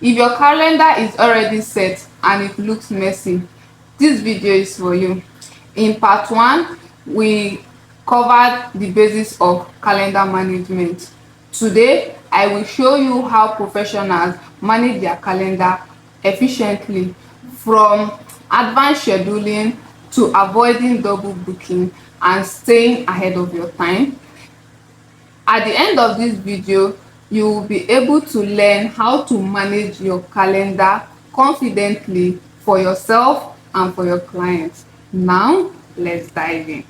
If your calendar is already set and it looks messy, this video is for you. In part 1, we covered the basics of calendar management. Today, I will show you how professionals manage their calendar efficiently, from advanced scheduling to avoiding double booking and staying ahead of your time. At the end of this video, you will be able to learn how to manage your calendar confidently for yourself and for your clients. Now, let's dive in.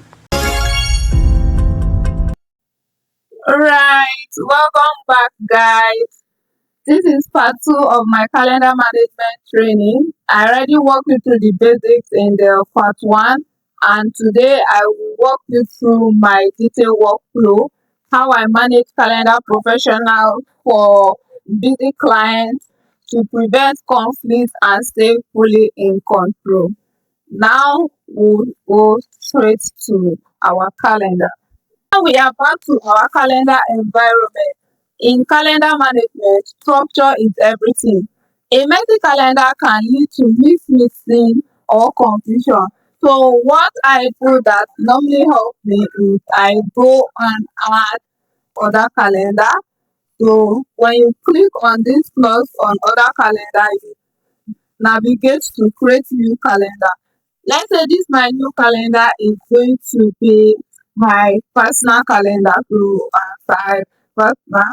Alright, welcome back, guys. This is part 2 of my calendar management training. I already walked you through the basics in the part 1, and today I will walk you through my detailed workflow, how I manage calendar professional for busy clients to prevent conflicts and stay fully in control. Now we'll go straight to our calendar. Now we are back to our calendar environment. In calendar management, structure is everything. A messy calendar can lead to missing or confusion. So what I do that normally helps me is I go and add other calendar. So when you click on this plus on other calendar, you navigate to create new calendar. Let's say this my new calendar is going to be my personal calendar. So I personal.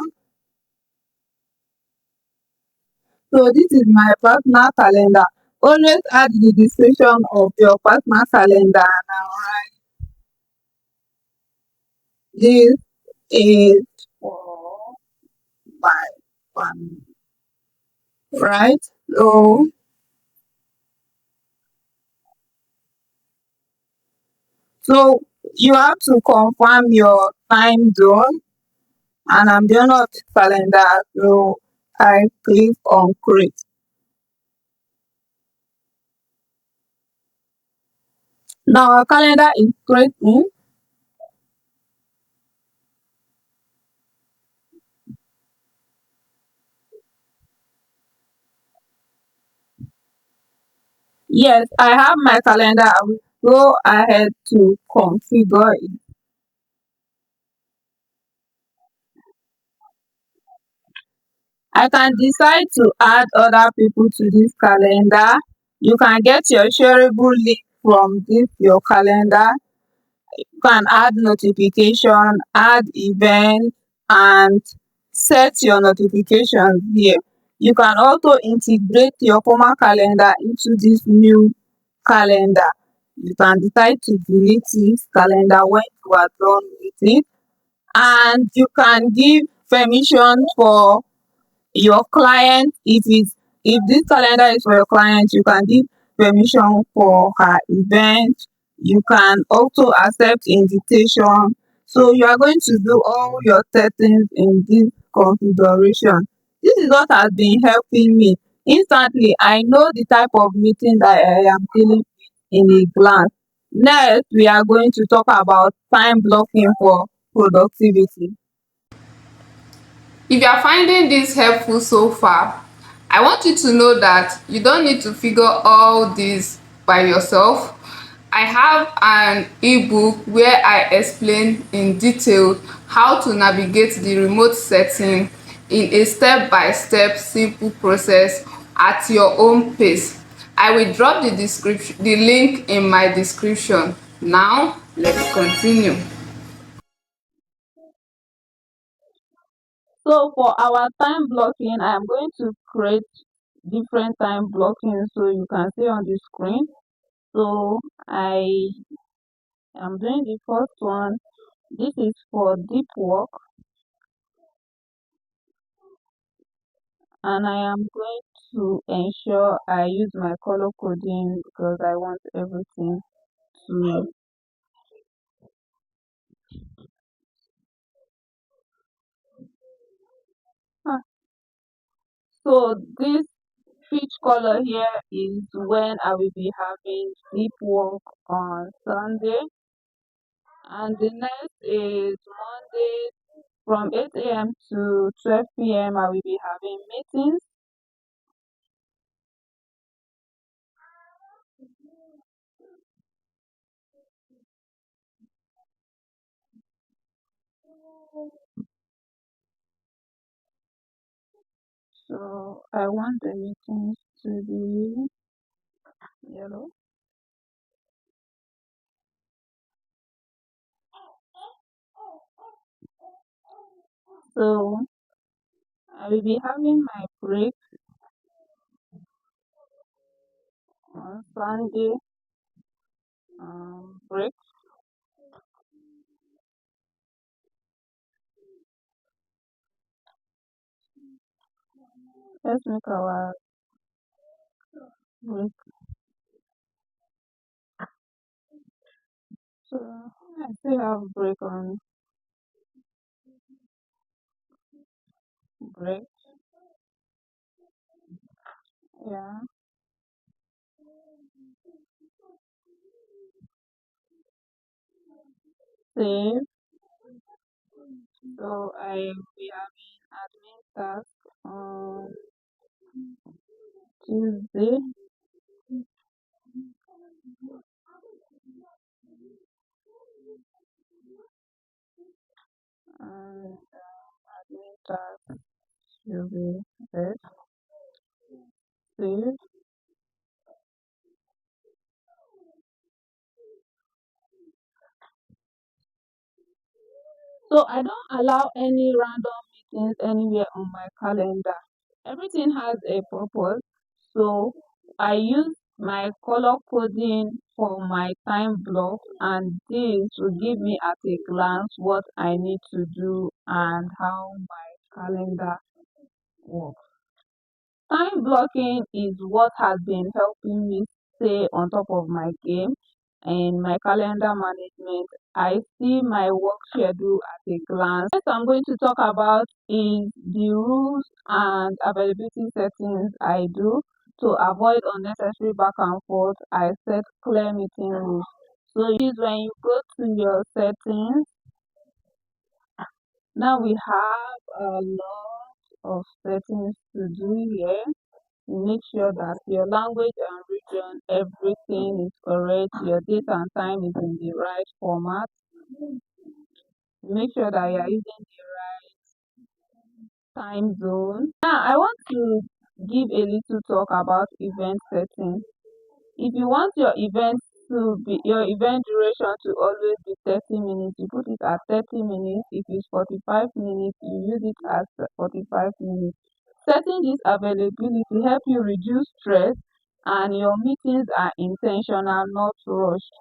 So this is my personal calendar. Always add the description of your personal calendar. Now, right, this is for my family, right? So you have to confirm your time zone, and I'm the owner of this calendar. So I click on create. Now our calendar is creating. Yes, I have my calendar. I will go ahead to configure it. I can decide to add other people to this calendar. You can get your shareable link from this your calendar. You can add notification, add event, and set your notifications here. You can also integrate your former calendar into this new calendar. You can decide to delete this calendar when you are done with it, and you can give permission for your client. If this calendar is for your client, you can give permission for her event. You can also accept invitation. So you are going to do all your settings in this configuration. This is what has been helping me. Instantly, I know the type of meeting that I am dealing with in a glance. Next, we are going to talk about time blocking for productivity. If you are finding this helpful so far, I want you to know that you don't need to figure all this by yourself. I have an ebook where I explain in detail how to navigate the remote setting in a step-by-step simple process at your own pace. I will drop the link in my description. Now, let's continue. So for our time blocking, I am going to create different time blocking so you can see on the screen. So I am doing the first one. This is for deep work, and I am going to ensure I use my color coding because I want everything to. Ah, So this peach color here is when I will be having deep work on Sunday, and the next is Monday from 8 a.m. to 12 p.m. I will be having meetings. So I want the meetings to be yellow. So I will be having my break on Sunday. Break. Let's make our break. So I still have break on break. Yeah. Save. So I will be having admin task on Tuesday and admin task will be there. Save. So I don't allow any random meetings anywhere on my calendar. Everything has a purpose. So I use my color coding for my time block, and this will give me at a glance what I need to do and how my calendar works. Time blocking is what has been helping me stay on top of my game and my calendar management. I see my work schedule at a glance. Next, I'm going to talk about is the rules and availability settings I do to avoid unnecessary back and forth. I set clear meeting rules. So is when you go to your settings. Now we have a lot of settings to do here. Make sure that your language and region, everything is correct, your date and time is in the right format. Make sure that you are using the time zone. Now, I want to give a little talk about event setting. If you want your event duration to always be 30 minutes, you put it at 30 minutes. If it's 45 minutes, you use it as 45 minutes. Setting this availability help you reduce stress and your meetings are intentional, not rushed.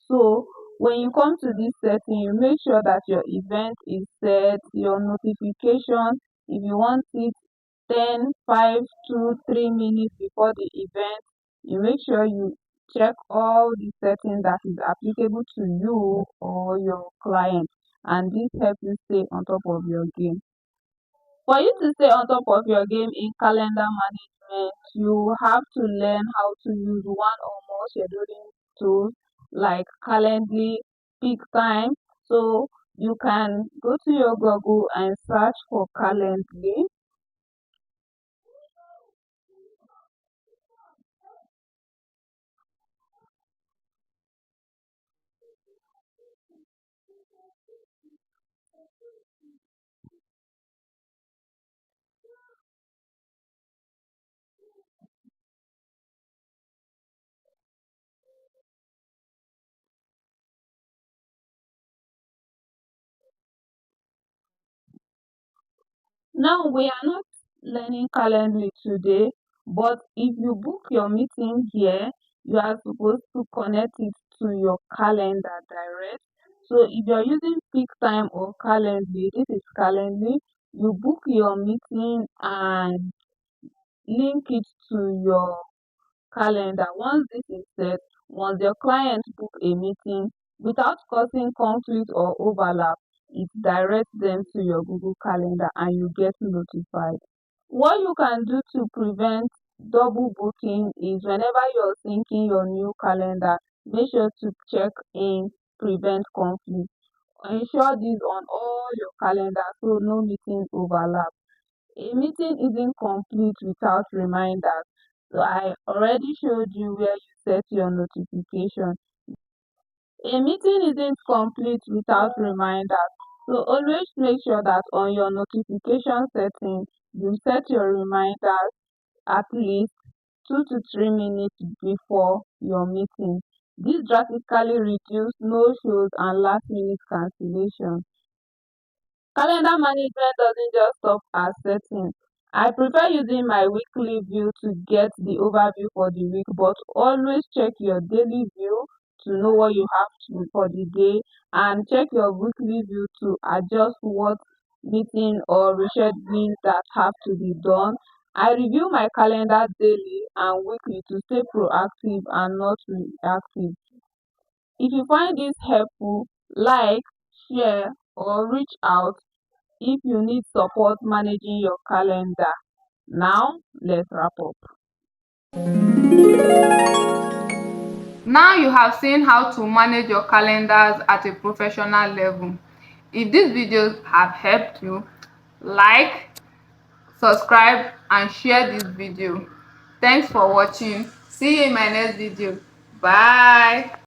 So when you come to this setting, you make sure that your event is set, your notification, if you want it 10, 5, 2, 3 minutes before the event, you make sure you check all the settings that is applicable to you or your client, and this helps you stay on top of your game. For you to stay on top of your game in calendar management, you have to learn how to use one or more scheduling tools like Calendly, Peak Time. So you can go to your Google and search for Calendly. Now we are not learning Calendly today, but if you book your meeting here, you are supposed to connect it to your calendar direct. So if you're using Peak Time or Calendly, this is Calendly, you book your meeting and link it to your calendar. Once this is set, once your client book a meeting without causing conflict or overlap, it directs them to your Google Calendar and you get notified. What you can do to prevent double booking is whenever you're syncing your new calendar, make sure to check in prevent conflict. Ensure this on all your calendars so no meetings overlap. A meeting isn't complete without reminders. So I already showed you where you set your notification. A meeting isn't complete without reminders. So always make sure that on your notification settings, you set your reminders at least 2 to 3 minutes before your meeting. This drastically reduces no-shows and last-minute cancellation. Calendar management doesn't just stop at settings. I prefer using my weekly view to get the overview for the week, but always check your daily view to know what you have to for the day, and check your weekly view to adjust what meeting or rescheduling that have to be done. I review my calendar daily and weekly to stay proactive and not reactive. If you find this helpful, like, share, or reach out if you need support managing your calendar. Now, let's wrap up. Now you have seen how to manage your calendars at a professional level. If these videos have helped you, like, subscribe and share this video. Thanks for watching. See you in my next video. Bye.